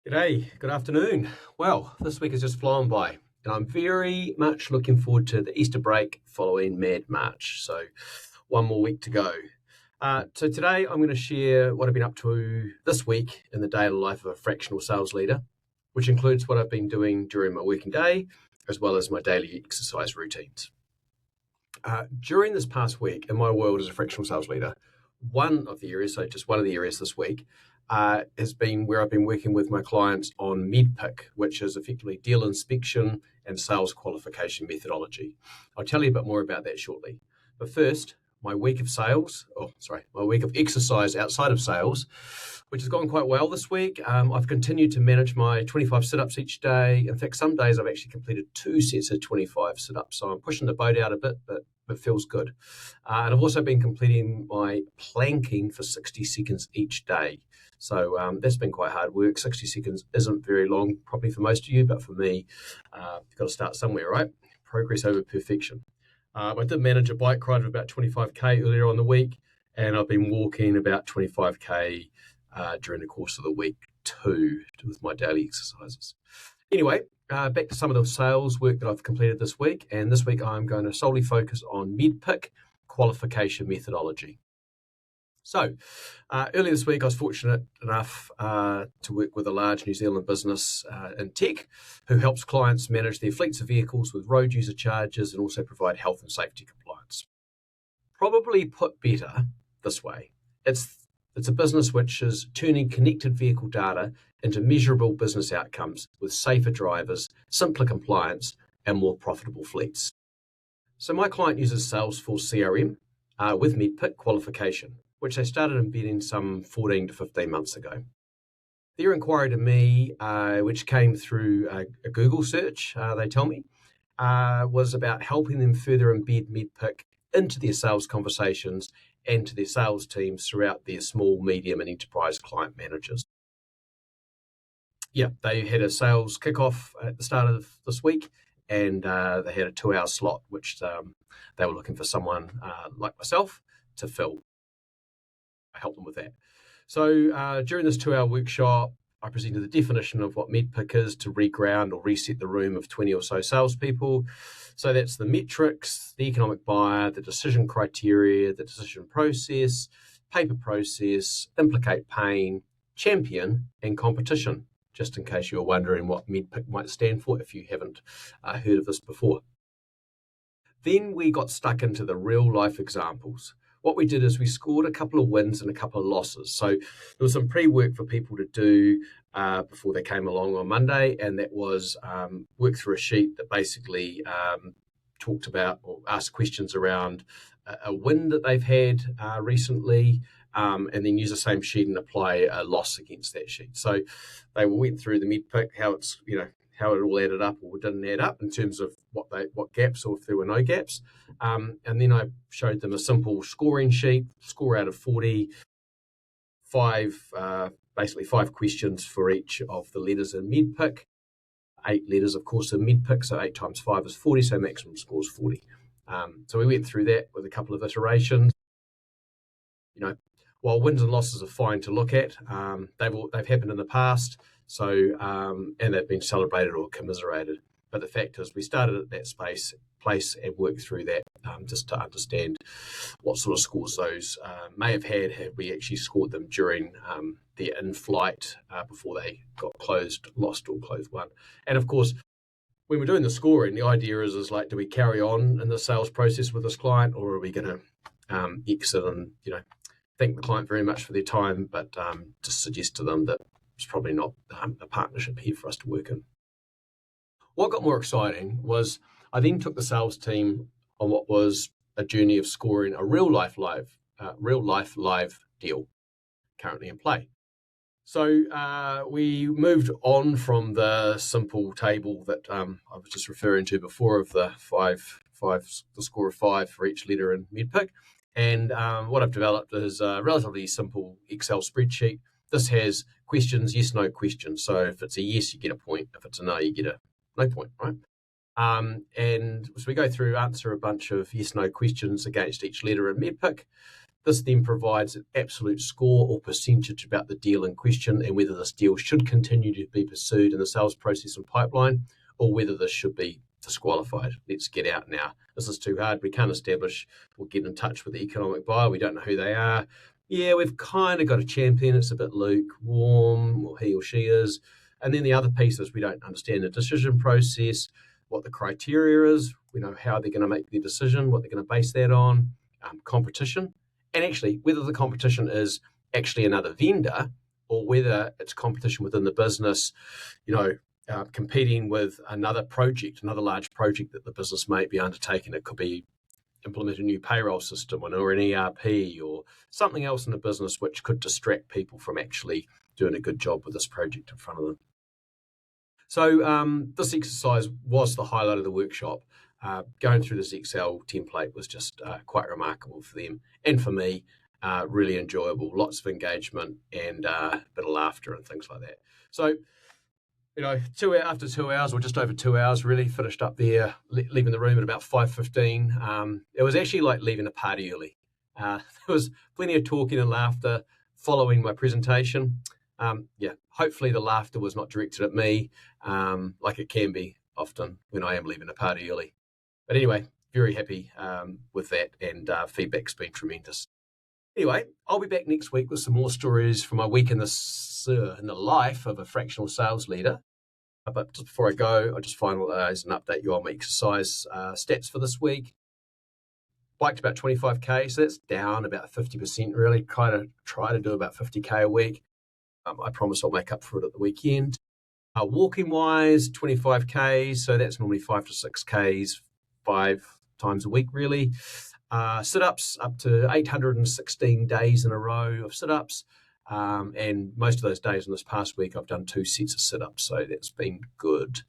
G'day, good afternoon. Well, this week has just flown by, and I'm very much looking forward to the Easter break following Mad March. So, one more week to go. So today I'm going to share what I've been up to this week in the daily life of a fractional sales leader, which includes what I've been doing during my working day, as well as my daily exercise routines. During this past week, in my world as a fractional sales leader, one of the areas this week, has been where I've been working with my clients on MEDDPICC, which is effectively deal inspection and sales qualification methodology. I'll tell you a bit more about that shortly. But first, my week of exercise outside of sales, which has gone quite well this week. I've continued to manage my 25 sit-ups each day. In fact, some days I've actually completed 2 sets of 25 sit-ups. So I'm pushing the boat out a bit, but it feels good. And I've also been completing my planking for 60 seconds each day. So that's been quite hard work. 60 seconds isn't very long, probably for most of you, but for me, you've got to start somewhere, right? Progress over perfection. I did manage a bike ride of about 25k earlier on the week, and I've been walking about 25k during the course of the week too, with my daily exercises. Anyway, back to some of the sales work that I've completed this week, and this week I'm going to solely focus on MEDDPICC qualification methodology. So, earlier this week, I was fortunate enough to work with a large New Zealand business in tech who helps clients manage their fleets of vehicles with road user charges and also provide health and safety compliance. Probably put better this way, it's a business which is turning connected vehicle data into measurable business outcomes with safer drivers, simpler compliance, and more profitable fleets. So my client uses Salesforce CRM with MEDDPICC qualification, which they started embedding some 14 to 15 months ago. Their inquiry to me, which came through a Google search, they tell me, was about helping them further embed MEDDPICC into their sales conversations and to their sales teams throughout their small, medium, and enterprise client managers. Yeah, they had a sales kickoff at the start of this week, and they had a 2-hour slot, which they were looking for someone like myself to fill. I helped them with that. So during this 2-hour workshop, I presented the definition of what MEDDPICC is to reground or reset the room of 20 or so salespeople. So that's the metrics, the economic buyer, the decision criteria, the decision process, paper process, implicate pain, champion, and competition, just in case you're wondering what MEDDPICC might stand for if you haven't heard of this before. Then we got stuck into the real life examples. What we did is we scored a couple of wins and a couple of losses. So there was some pre-work for people to do before they came along on Monday, and that was work through a sheet that basically talked about or asked questions around a win that they've had recently, and then use the same sheet and apply a loss against that sheet. So they went through the MEDDPICC, how it all added up or didn't add up in terms of what gaps or if there were no gaps. And then I showed them a simple scoring sheet, score out of 40, basically 5 questions for each of the letters in MEDDPICC. 8 letters, of course, in MEDDPICC, so 8 times 5 is 40, so maximum score is 40. So we went through that with a couple of iterations. While wins and losses are fine to look at, they've happened in the past, so and they've been celebrated or commiserated. But the fact is, we started at that place and worked through that just to understand what sort of scores those may have had we actually scored them during their in-flight before they got lost or closed won. And of course, when we're doing the scoring, the idea is like, do we carry on in the sales process with this client, or are we going to exit and thank the client very much for their time, but just suggest to them that it's probably not a partnership here for us to work in. What got more exciting was I then took the sales team on what was a journey of scoring a real life live deal currently in play. So we moved on from the simple table that I was just referring to before of the the score of 5 for each letter in MEDDPICC. And what I've developed is a relatively simple Excel spreadsheet. This has questions, yes, no questions. So if it's a yes, you get a point. If it's a no, you get a no point, right? And so we go through, answer a bunch of yes, no questions against each letter in MEDDPICC. This then provides an absolute score or percentage about the deal in question and whether this deal should continue to be pursued in the sales process and pipeline, or whether this should be disqualified. Let's get out now. This is too hard. We can't establish or get in touch with the economic buyer. We don't know who they are. Yeah, we've kind of got a champion. It's a bit lukewarm, or he or she is. And then the other piece is we don't understand the decision process, what the criteria is, we know how they're going to make their decision, what they're going to base that on, competition, and actually whether the competition is actually another vendor or whether it's competition within the business, competing with another project, another large project that the business may be undertaking. It could be implement a new payroll system or an ERP or something else in the business which could distract people from actually doing a good job with this project in front of them. So this exercise was the highlight of the workshop. Going through this Excel template was just quite remarkable for them and for me. Really enjoyable, lots of engagement and a bit of laughter and things like that. So, after 2 hours or just over 2 hours, really finished up there, leaving the room at about 5:15. It was actually like leaving a party early. There was plenty of talking and laughter following my presentation. Hopefully the laughter was not directed at me, like it can be often when I am leaving a party early. But anyway, very happy with that, and feedback's been tremendous. Anyway, I'll be back next week with some more stories from my week in the life of a fractional sales leader. But just before I go, I'll just finalise and update you on my exercise stats for this week. Biked about 25k, so that's down about 50% really. Kind of try to do about 50k a week. I promise I'll make up for it at the weekend. Walking wise, 25k, so that's normally 5 to 6k's 5 times a week really. Sit-ups up to 816 days in a row of sit-ups. And most of those days in this past week, I've done 2 sets of sit-ups, so that's been good.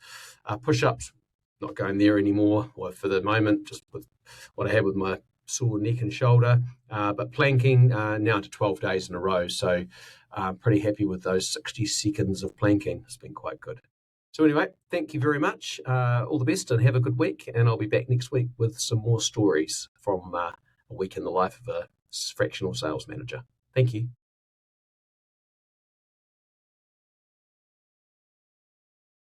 Push-ups, not going there anymore, or for the moment, just with what I had with my sore neck and shoulder. But planking now to 12 days in a row, so pretty happy with those 60 seconds of planking. It's been quite good. So anyway, thank you very much. All the best and have a good week. And I'll be back next week with some more stories from a week in the life of a fractional sales manager. Thank you.